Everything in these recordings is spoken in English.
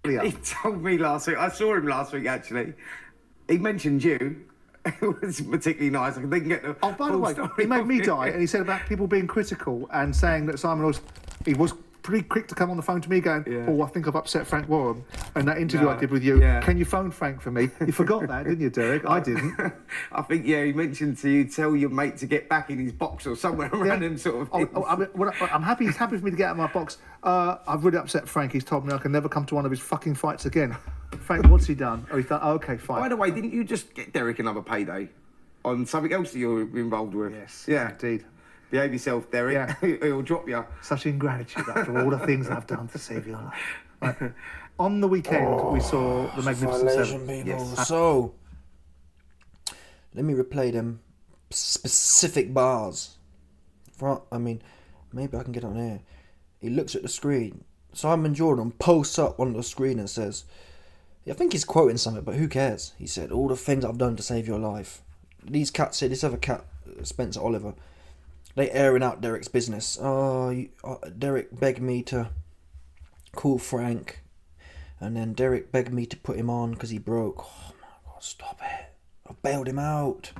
He told me last week. I saw him last week, actually. He mentioned you. It was particularly nice. I didn't get the. Oh, by the way, he made me die, and he said about people being critical and saying that Simon was pretty quick to come on the phone to me going, oh, I think I've upset Frank Warren. And that interview I did with you, can you phone Frank for me? You forgot that, didn't you, Derek? I didn't. I think, he mentioned to you, tell your mate to get back in his box or somewhere around him sort of. I'm happy. He's happy for me to get out of my box. I've really upset Frank. He's told me I can never come to one of his fucking fights again. Frank, what's he done? Oh, he's done. Oh, okay, fine. By the way, didn't you just get Derek another payday on something else that you're involved with? Yes. Yeah. Indeed. Behave yourself, Derek. Yeah. He'll drop you. Such ingratitude after all the things I've done to save your life. Right. On the weekend, we saw the Magnificent Seven. Yes. So, let me replay them specific bars. I mean, maybe I can get on here. He looks at the screen. Simon Jordan posts up on the screen and says, I think he's quoting something, but who cares? He said, all the things I've done to save your life. These cats here, this other cat, Spencer Oliver, they airing out Derek's business. Derek begged me to call Frank, and then Derek begged me to put him on because he broke. Oh my God, stop it. I bailed him out.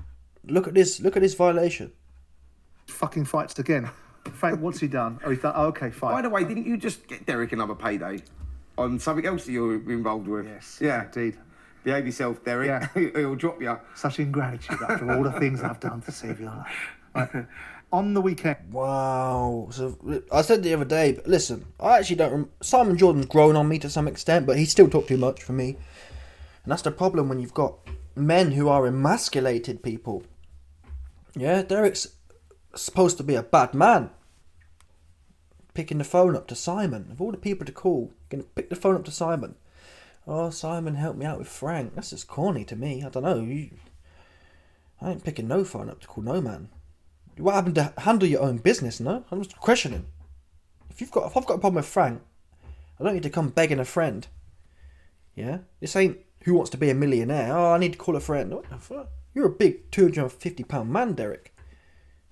Look at this violation. Fucking fights again. Frank, what's he done? Oh, he's done. Oh, okay, fine. By the way, didn't you just get Derek another payday on something else that you're involved with? Yes. Yeah. Indeed. Behave yourself, Derek. Yeah. He'll drop you. Such ingratitude after all the things I've done to save your life. Right. On the weekend. Wow. So I said the other day, but listen, I actually don't. Simon Jordan's grown on me to some extent, but he still talked too much for me. And that's the problem when you've got men who are emasculated people. Yeah, Derek's supposed to be a bad man. Picking the phone up to Simon. Of all the people to call, gonna pick the phone up to Simon. Oh, Simon, help me out with Frank. That's just corny to me. I don't know. I ain't picking no phone up to call no man. What happened to handle your own business, no? I'm just questioning. If I've got a problem with Frank, I don't need to come begging a friend. Yeah? This ain't who wants to be a millionaire. Oh, I need to call a friend. What the fuck? You're a big £250 man, Derek.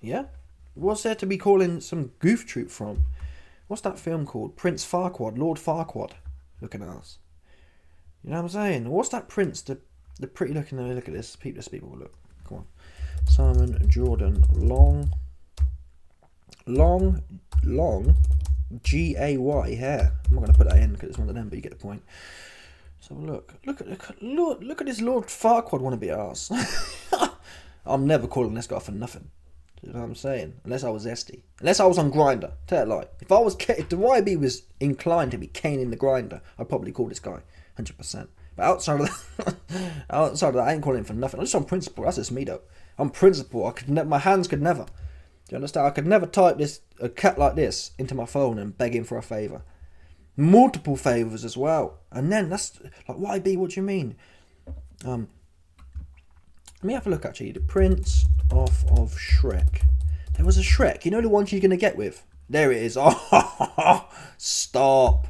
Yeah? What's there to be calling some goof troop from? What's that film called? Prince Farquaad, Lord Farquaad. Looking at us. You know what I'm saying? What's that prince? The pretty looking. Look at this. People. Look. Come on. Simon Jordan. Long. G-A-Y hair. I'm not going to put that in because it's one of them, but you get the point. So look at this Lord Farquaad wannabe ass. I'm never calling this guy for nothing. You know what I'm saying? Unless I was zesty. Unless I was on Grindr. Tell it like. If the YB was inclined to be caning the Grindr, I'd probably call this guy 100%. But outside of that, I ain't calling him for nothing. I'm just on principle. That's just me though. On principle, my hands could never. Do you understand? I could never type a cat like this into my phone and beg him for a favour. Multiple favours as well. And then that's like, YB, what do you mean? Let me have a look actually. The Prince of Shrek. There was a Shrek. You know the one she's going to get with? There it is. Oh, stop.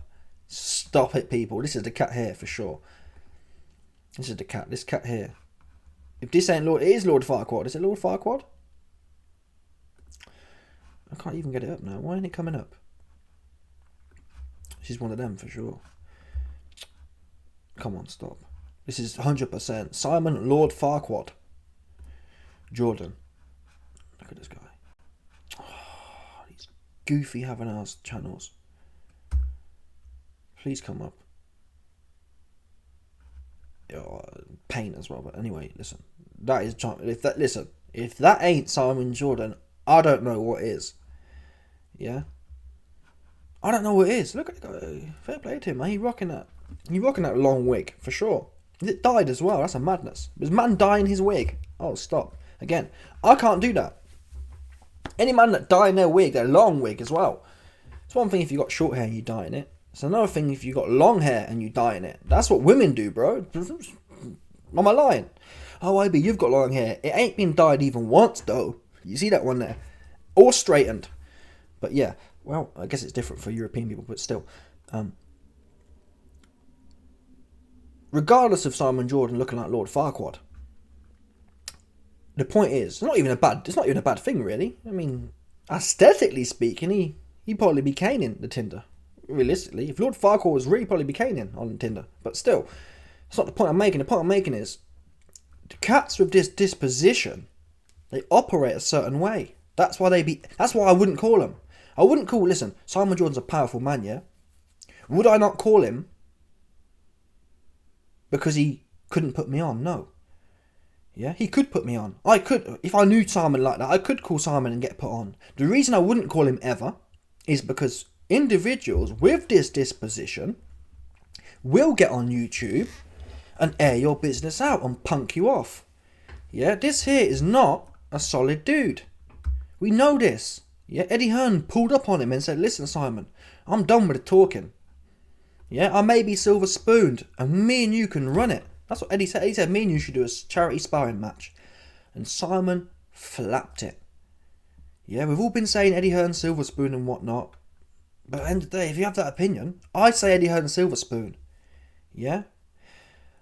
Stop it, people. This is the cat here for sure. This is the cat. This cat here. If this ain't Lord... It is Lord Farquaad. Is it Lord Farquaad? I can't even get it up now. Why ain't it coming up? She's one of them for sure. Come on, stop. This is 100%. Simon Lord Farquaad. Jordan. Look at this guy. Oh, these goofy having-ass channels. Please come up. Paint as well, but anyway, listen. That is... If that ain't Simon Jordan, I don't know what is. Yeah? I don't know what it is. Look at the guy. Fair play to him, man. He's rocking that long wig, for sure. It dyed as well. That's a madness. There's a man dyeing his wig. Oh, stop. Again, I can't do that. Any man that dyeing their wig, their long wig as well. It's one thing if you got short hair and you dyeing it. It's another thing if you got long hair and you dyeing it. That's what women do, bro. Am I lying? Oh, IB, you've got long hair. It ain't been dyed even once, though. You see that one there? Or straightened. But yeah, well, I guess it's different for European people, but still. Regardless of Simon Jordan looking like Lord Farquaad, the point is, it's not even a bad thing, really. I mean, aesthetically speaking, he probably be caning the Tinder. realistically. If Lord Farquhar was real, he'd probably be caning on Tinder. But still, that's not the point I'm making. The point I'm making is, the cats with this disposition, they operate a certain way. That's why I wouldn't call them. Listen, Simon Jordan's a powerful man, yeah? Would I not call him because he couldn't put me on? No. Yeah, he could put me on. I could, if I knew Simon like that, I could call Simon and get put on. The reason I wouldn't call him ever is because individuals with this disposition will get on YouTube and air your business out and punk you off. Yeah, this here is not a solid dude. We know this. Yeah, Eddie Hearn pulled up on him and said, listen, Simon, I'm done with the talking. Yeah, I may be silver spooned and me and you can run it. That's what Eddie said. Eddie said me and you should do a charity sparring match. And Simon flapped it. Yeah, we've all been saying Eddie Hearn silver spoon and whatnot. But at the end of the day, if you have that opinion, I'd say Eddie Hearn silver spoon. Yeah?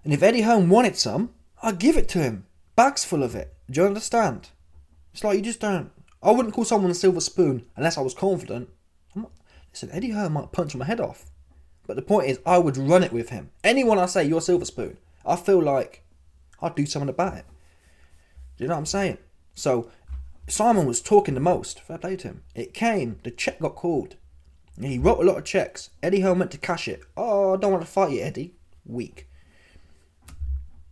And if Eddie Hearn wanted some, I'd give it to him. Bags full of it. Do you understand? It's like you just don't. I wouldn't call someone a silver spoon unless I was confident. Listen, Eddie Hearn might punch my head off. But the point is, I would run it with him. Anyone I say, you're a silver spoon, I feel like I'd do something about it. Do you know what I'm saying? So, Simon was talking the most. Fair play to him. It came. The check got called. He wrote a lot of checks. Eddie Hearn went to cash it. Oh, I don't want to fight you, Eddie. Weak.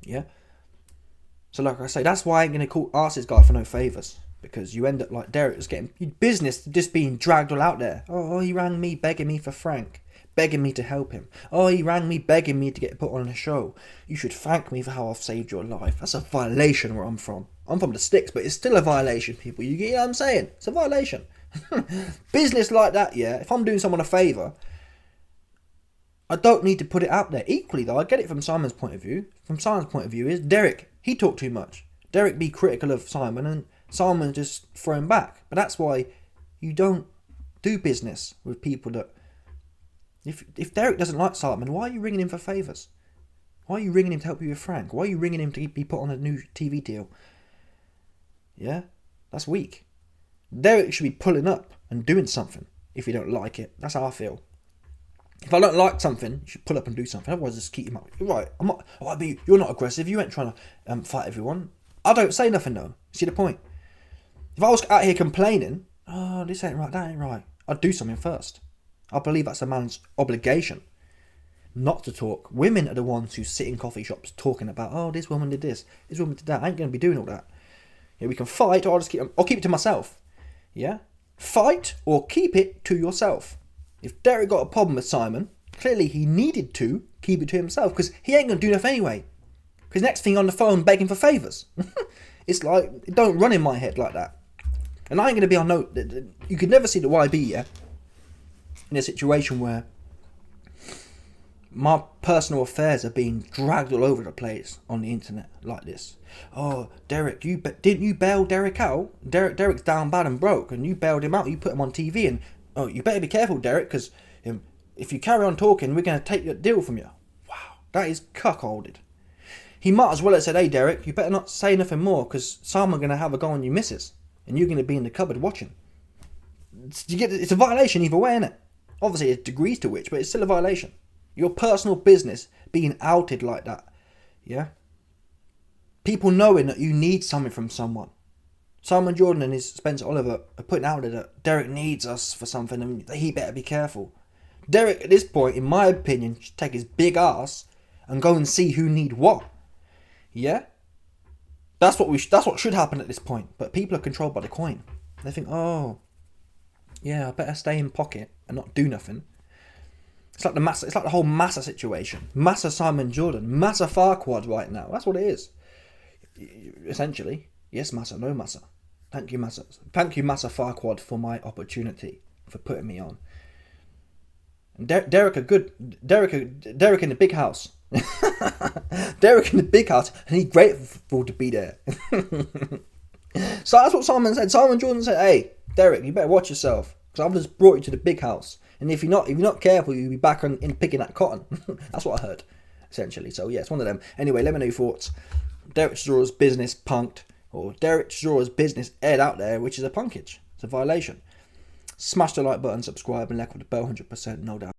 Yeah? So like I say, that's why I ain't going to ask this guy for no favours. Because you end up like Derek was getting business just being dragged all out there. Oh, he rang me begging me for Frank. Begging me to help him. Oh, he rang me begging me to get put on a show. You should thank me for how I've saved your life. That's a violation where I'm from. I'm from the sticks, but it's still a violation, people. You get what I'm saying? It's a violation. Business like that, yeah, if I'm doing someone a favour, I don't need to put it out there. Equally though, I get it from Simon's point of view. From Simon's point of view is Derek, he talked too much. Derek be critical of Simon and Simon just throw him back. But that's why you don't do business with people that... If Derek doesn't like Simon, why are you ringing him for favours? Why are you ringing him to help you with Frank? Why are you ringing him to be put on a new TV deal? Yeah? That's weak. Derek should be pulling up and doing something if you don't like it. That's how I feel. If I don't like something, you should pull up and do something. Otherwise, just keep him up. You're right. I'm not. Oh, you're not aggressive. You ain't trying to fight everyone. I don't say nothing though. See the point? If I was out here complaining, oh, this ain't right, that ain't right, I'd do something first. I believe that's a man's obligation, not to talk. Women are the ones who sit in coffee shops talking about, oh, this woman did this, this woman did that. I ain't gonna be doing all that. Yeah, we can fight, or I'll keep it to myself. Yeah, fight or keep it to yourself. If Derek got a problem with Simon, clearly he needed to keep it to himself because he ain't going to do nothing anyway. Because next thing on the phone begging for favours. It's like, it don't run in my head like that. And I ain't going to be on no... You could never see the YB, yeah? In a situation where my personal affairs are being dragged all over the place on the internet like this. Oh, Derek, didn't you bail Derek out? Derek's down bad and broke and you bailed him out. You put him on TV and... Oh, you better be careful, Derek, because if you carry on talking, we're going to take your deal from you. Wow, that is cuckolded. He might as well have said, hey, Derek, you better not say nothing more, because someone's going to have a go on your missus, and you're going to be in the cupboard watching. It's a violation either way, isn't it? Obviously, it's degrees to which, but it's still a violation. Your personal business being outed like that, yeah? People knowing that you need something from someone. Simon Jordan and his Spencer Oliver are putting out there that Derek needs us for something and he better be careful. Derek, at this point, in my opinion, should take his big ass and go and see who need what. Yeah? That's what should happen at this point. But people are controlled by the coin. They think, oh, yeah, I better stay in pocket and not do nothing. It's like the whole Massa situation. Massa Simon Jordan. Massa Farquad right now. That's what it is. Essentially. Yes, Massa, no Massa. Thank you, Massa. Thank you, Massa Farquad, for my opportunity, for putting me on. And Derek in the big house. Derek in the big house, and he's grateful to be there. So that's what Simon said. Simon Jordan said, hey, Derek, you better watch yourself, because I've just brought you to the big house. And if you're not careful, you'll be back in picking that cotton. That's what I heard, essentially. So yeah, it's one of them. Anyway, let me know your thoughts. Derek Chisora's business punked. Or Derek Chisora's business aired out there, which is a punkage. It's a violation. Smash the like button, subscribe, and like with the bell, 100%, no doubt.